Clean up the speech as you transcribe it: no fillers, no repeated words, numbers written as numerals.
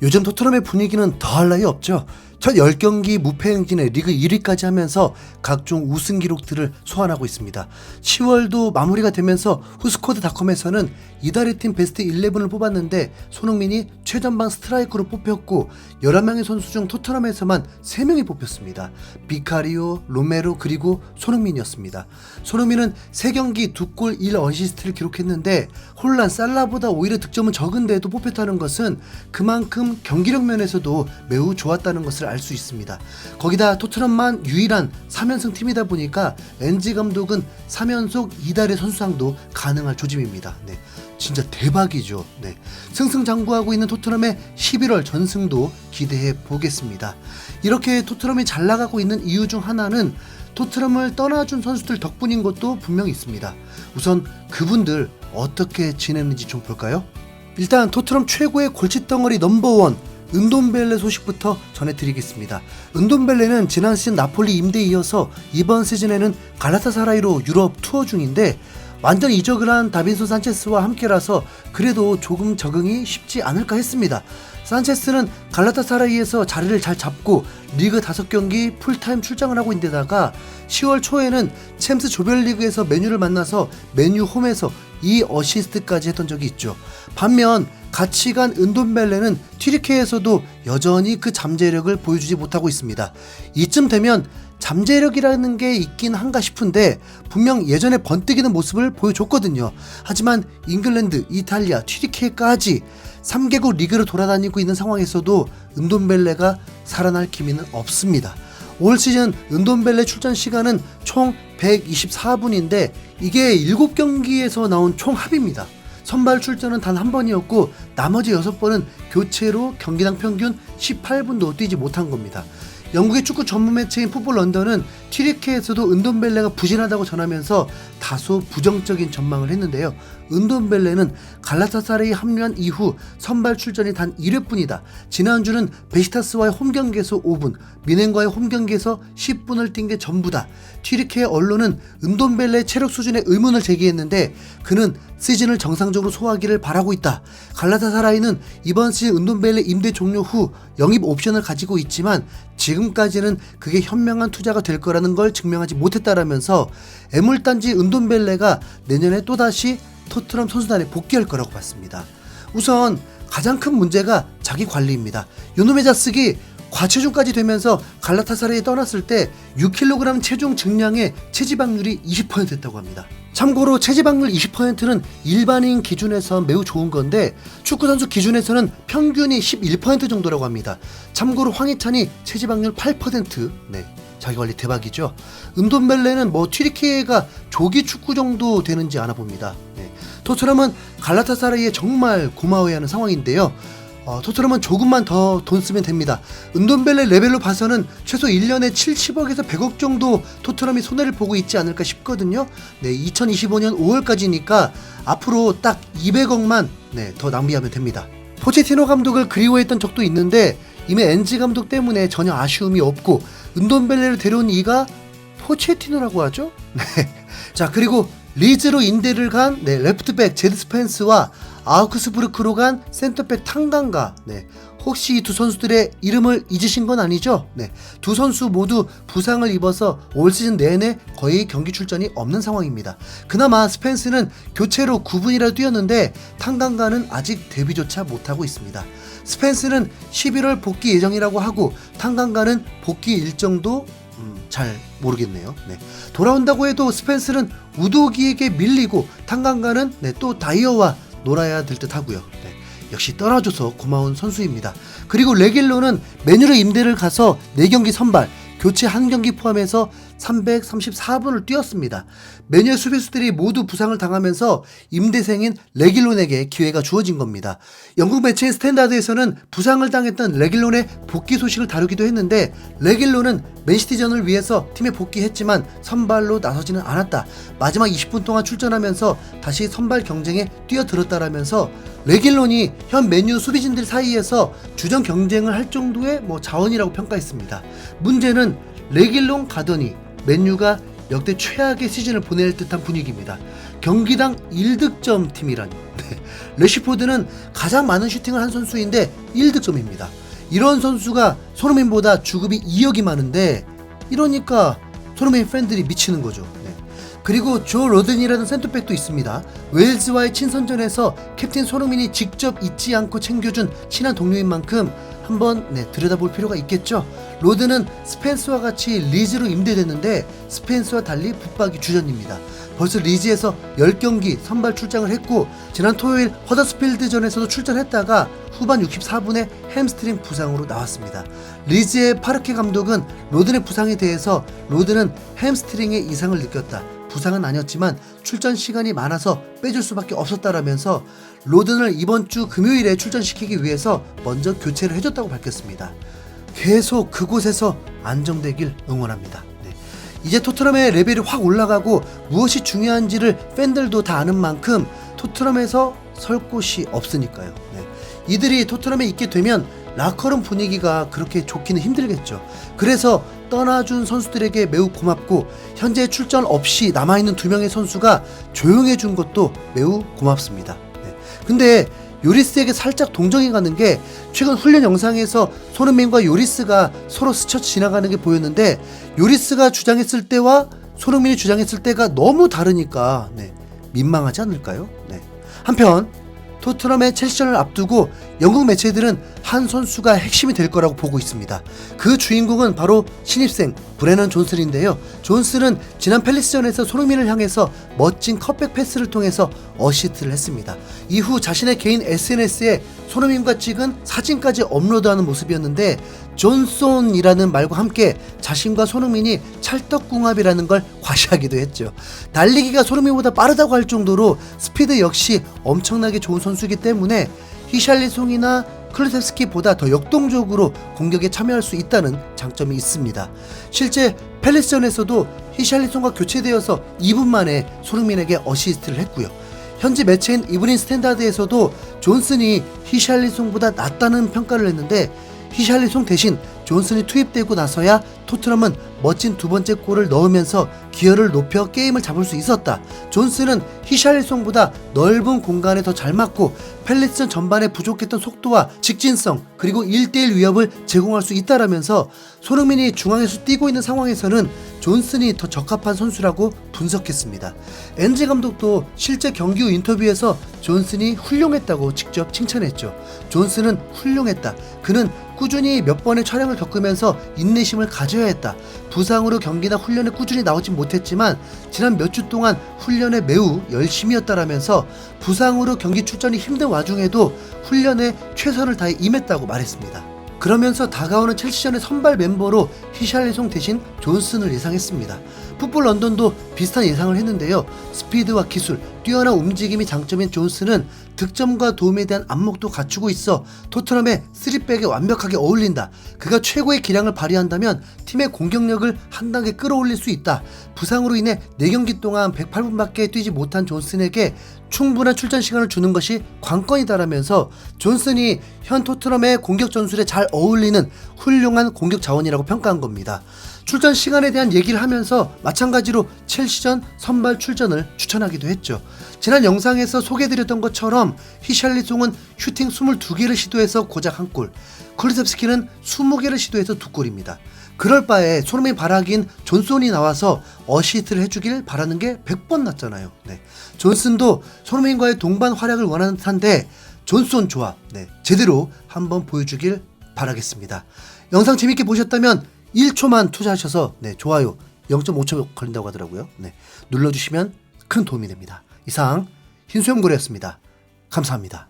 요즘 토트넘의 분위기는 더할 나위 없죠. 첫 10경기 무패 행진에 리그 1위까지 하면서 각종 우승 기록들을 소환하고 있습니다. 10월도 마무리가 되면서 후스코드닷컴에서는 이달의 팀 베스트 11을 뽑았는데 손흥민이 최전방 스트라이커로 뽑혔고 11명의 선수 중 토트넘에서만 3명이 뽑혔습니다. 비카리오, 로메로 그리고 손흥민이었습니다. 손흥민은 3경기 2골 1어시스트를 기록했는데 홀란, 살라보다 오히려 득점은 적은데도 뽑혔다는 것은 그만큼 경기력 면에서도 매우 좋았다는 것을 알 수 있습니다. 거기다 토트넘만 유일한 3연승 팀이다 보니까 엔지 감독은 3연속 이달의 선수상도 가능할 조짐입니다. 네, 진짜 대박이죠. 네, 승승장구하고 있는 토트넘의 11월 전승도 기대해 보겠습니다. 이렇게 토트넘이 잘 나가고 있는 이유 중 하나는 토트넘을 떠나준 선수들 덕분인 것도 분명히 있습니다. 우선 그분들 어떻게 지냈는지 좀 볼까요? 일단 토트넘 최고의 골칫덩어리 넘버원 은돔벨레 소식부터 전해드리겠습니다. 은돔벨레는 지난 시즌 나폴리 임대에 이어서 이번 시즌에는 갈라타사라이로 유럽 투어 중인데 완전 이적을 한 다빈손 산체스와 함께라서 그래도 조금 적응이 쉽지 않을까 했습니다. 산체스는 갈라타사라이에서 자리를 잘 잡고 리그 5경기 풀타임 출장을 하고 있는데다가 10월 초에는 챔스 조별리그에서 맨유를 만나서 맨유 홈에서 2어시스트까지 했던 적이 있죠. 반면 같이 간 은돔벨레는 튀르키예에서도 여전히 그 잠재력을 보여주지 못하고 있습니다. 이쯤 되면 잠재력이라는 게 있긴 한가 싶은데 분명 예전에 번뜩이는 모습을 보여줬거든요. 하지만 잉글랜드, 이탈리아, 튀르키예까지 3개국 리그를 돌아다니고 있는 상황에서도 은돔벨레가 살아날 기미는 없습니다. 올 시즌 은돔벨레 출전 시간은 총 124분인데 이게 7경기에서 나온 총 합입니다. 선발 출전은 단 한 번이었고 나머지 6번은 교체로 경기당 평균 18분도 뛰지 못한 겁니다. 영국의 축구 전문 매체인 풋볼 런던은 튀르키예에서도 은돔벨레가 부진하다고 전하면서 다소 부정적인 전망을 했는데요. 은돔벨레는 갈라타사라이에 합류한 이후 선발 출전이 단 1회뿐이다. 지난주는 베시타스와의 홈경기에서 5분, 미넨과의 홈경기에서 10분을 뛴 게 전부다. 튀르키예 언론은 은돔벨레의 체력 수준에 의문을 제기했는데 그는 시즌을 정상적으로 소화하기를 바라고 있다. 갈라타사라이는 이번 시즌 은돔벨레 임대 종료 후 영입 옵션을 가지고 있지만 지금까지는 그게 현명한 투자가 될 거라는 걸 증명하지 못했다라면서 애물단지 은돔벨레가 내년에 또다시 토트넘 선수단에 복귀할 거라고 봤습니다. 우선 가장 큰 문제가 자기 관리입니다. 요놈의 자식이 과체중까지 되면서 갈라타사라이에 떠났을 때 6kg 체중 증량의 체지방률이 20% 됐다고 합니다. 참고로 체지방률 20%는 일반인 기준에서 매우 좋은 건데 축구선수 기준에서는 평균이 11% 정도라고 합니다. 참고로 황희찬이 체지방률 8%, 네, 자기관리 대박이죠. 은돔벨레는 튀르키예가 조기 축구 정도 되는지 알아봅니다. 네. 토트넘은 갈라타사라이에 정말 고마워해하는 상황인데요. 토트넘은 조금만 더 돈 쓰면 됩니다. 은돔벨레 레벨로 봐서는 최소 1년에 70억에서 100억 정도 토트넘이 손해를 보고 있지 않을까 싶거든요. 네, 2025년 5월까지니까 앞으로 딱 200억만 더 낭비하면 됩니다. 포체티노 감독을 그리워했던 적도 있는데 이미 엔지 감독 때문에 전혀 아쉬움이 없고 은돔벨레를 데려온 이가 포체티노라고 하죠. 네. 자, 그리고 리즈로 인대를 간 레프트백 제드 스펜스와 아우크스부르크로 간 센터백 탕강가. 네. 혹시 이 두 선수들의 이름을 잊으신 건 아니죠? 네. 두 선수 모두 부상을 입어서 올 시즌 내내 거의 경기 출전이 없는 상황입니다. 그나마 스펜스는 교체로 9분이라도 뛰었는데 탕강가는 아직 데뷔조차 못하고 있습니다. 스펜스는 11월 복귀 예정이라고 하고 탕강가는 복귀 일정도 잘 모르겠네요. 네. 돌아온다고 해도 스펜스는 우도기에게 밀리고 탕강가는 또 다이어와 놀아야 될 듯 하고요. 네. 역시 떠나줘서 고마운 선수입니다. 그리고 레길로는 맨유로 임대를 가서 4경기 선발, 교체 1경기 포함해서 334분을 뛰었습니다. 맨유의 수비수들이 모두 부상을 당하면서 임대생인 레길론에게 기회가 주어진 겁니다. 영국 매체인 스탠다드에서는 부상을 당했던 레길론의 복귀 소식을 다루기도 했는데 레길론은 맨시티전을 위해서 팀에 복귀했지만 선발로 나서지는 않았다. 마지막 20분 동안 출전하면서 다시 선발 경쟁에 뛰어들었다라면서 레길론이 현 맨유 수비진들 사이에서 주전 경쟁을 할 정도의 자원이라고 평가했습니다. 문제는 레길론 가더니 맨유가 역대 최악의 시즌을 보낼 듯한 분위기입니다. 경기당 1득점 팀이라니. 네. 래시포드는 가장 많은 슈팅을 한 선수인데 1득점입니다. 이런 선수가 손흥민보다 주급이 2억이 많은데 이러니까 손흥민 팬들이 미치는 거죠. 네. 그리고 조 로든이라는 센터백도 있습니다. 웨일즈와의 친선전에서 캡틴 손흥민이 직접 잊지 않고 챙겨준 친한 동료인 만큼 한번 들여다볼 필요가 있겠죠. 로든은 스펜스와 같이 리즈로 임대됐는데 스펜스와 달리 붙박이 주전입니다. 벌써 리즈에서 10경기 선발 출장을 했고 지난 토요일 허더스필드전에서도 출전했다가 후반 64분에 햄스트링 부상으로 나왔습니다. 리즈의 파르케 감독은 로든의 부상에 대해서 로든은 햄스트링의 이상을 느꼈다. 부상은 아니었지만 출전 시간이 많아서 빼줄 수밖에 없었다라면서 로든을 이번 주 금요일에 출전시키기 위해서 먼저 교체를 해줬다고 밝혔습니다. 계속 그곳에서 안정되길 응원합니다. 이제 토트넘의 레벨이 확 올라가고 무엇이 중요한지를 팬들도 다 아는 만큼 토트넘에서 설 곳이 없으니까요. 이들이 토트넘에 있게 되면 라커룸 분위기가 그렇게 좋기는 힘들겠죠. 그래서 떠나준 선수들에게 매우 고맙고 현재 출전 없이 남아있는 2명의 선수가 조용해준 것도 매우 고맙습니다. 근데 요리스에게 살짝 동정이 가는 게 최근 훈련 영상에서 손흥민과 요리스가 서로 스쳐 지나가는 게 보였는데 요리스가 주장했을 때와 손흥민이 주장했을 때가 너무 다르니까 민망하지 않을까요? 한편 토트넘의 첼시전을 앞두고 영국 매체들은 한 선수가 핵심이 될 거라고 보고 있습니다. 그 주인공은 바로 신입생 브레넌 존슨인데요. 존슨은 지난 팰리스전에서 손흥민을 향해서 멋진 컷백 패스를 통해서 어시스트를 했습니다. 이후 자신의 개인 SNS에 손흥민과 찍은 사진까지 업로드하는 모습이었는데 존손이라는 말과 함께 자신과 손흥민이 찰떡궁합이라는 걸 과시하기도 했죠. 달리기가 손흥민보다 빠르다고 할 정도로 스피드 역시 엄청나게 좋은 선수이기 때문에 히샬리송이나 클루세스키보다 더 역동적으로 공격에 참여할 수 있다는 장점이 있습니다. 실제 팰리스전에서도 히샬리송과 교체되어서 2분 만에 손흥민에게 어시스트를 했고요. 현지 매체인 이브닝 스탠다드에서도 존슨이 히샬리송보다 낫다는 평가를 했는데 히샬리송 대신 존슨이 투입되고 나서야 토트넘은 멋진 2번째 골을 넣으면서 기여를 높여 게임을 잡을 수 있었다. 존슨은 히샬리송보다 넓은 공간에 더 잘 맞고 팰리스전 전반에 부족했던 속도와 직진성 그리고 1대1 위협을 제공할 수 있다라면서 손흥민이 중앙에서 뛰고 있는 상황에서는 존슨이 더 적합한 선수라고 분석했습니다. 엔지 감독도 실제 경기 후 인터뷰에서 존슨이 훌륭했다고 직접 칭찬했죠. 존슨은 훌륭했다. 그는 꾸준히 몇 번의 촬영을 겪으면서 인내심을 가져야 했다. 부상으로 경기나 훈련에 꾸준히 나오진 못했지만 지난 몇 주 동안 훈련에 매우 열심히였다라면서 부상으로 경기 출전이 힘든 와중에도 훈련에 최선을 다해 임했다고 말했습니다. 그러면서 다가오는 첼시전의 선발 멤버로 히샬리송 대신 존슨을 예상했습니다. 풋볼 런던도 비슷한 예상을 했는데요. 스피드와 기술, 뛰어난 움직임이 장점인 존슨은 득점과 도움에 대한 안목도 갖추고 있어 토트넘의 3백에 완벽하게 어울린다. 그가 최고의 기량을 발휘한다면 팀의 공격력을 한 단계 끌어올릴 수 있다. 부상으로 인해 4경기 동안 108분밖에 뛰지 못한 존슨에게 충분한 출전 시간을 주는 것이 관건이다라면서 존슨이 현 토트넘의 공격 전술에 잘 어울리는 훌륭한 공격 자원이라고 평가한 겁니다. 출전 시간에 대한 얘기를 하면서 마찬가지로 첼시전 선발 출전을 추천하기도 했죠. 지난 영상에서 소개해드렸던 것처럼 히샬리송은 슈팅 22개를 시도해서 고작 1골, 쿨루셉스키는 20개를 시도해서 2골입니다. 그럴 바에 손흥민 바라기인 존슨이 나와서 어시스트를 해주길 바라는 게 100번 낫잖아요. 존슨도 손흥민과의 동반 활약을 원하는 듯한데 존슨 조합 제대로 한번 보여주길 바라겠습니다. 영상 재밌게 보셨다면 1초만 투자하셔서 좋아요 0.5초 걸린다고 하더라고요. 눌러주시면 큰 도움이 됩니다. 이상 흰수염고래였습니다. 감사합니다.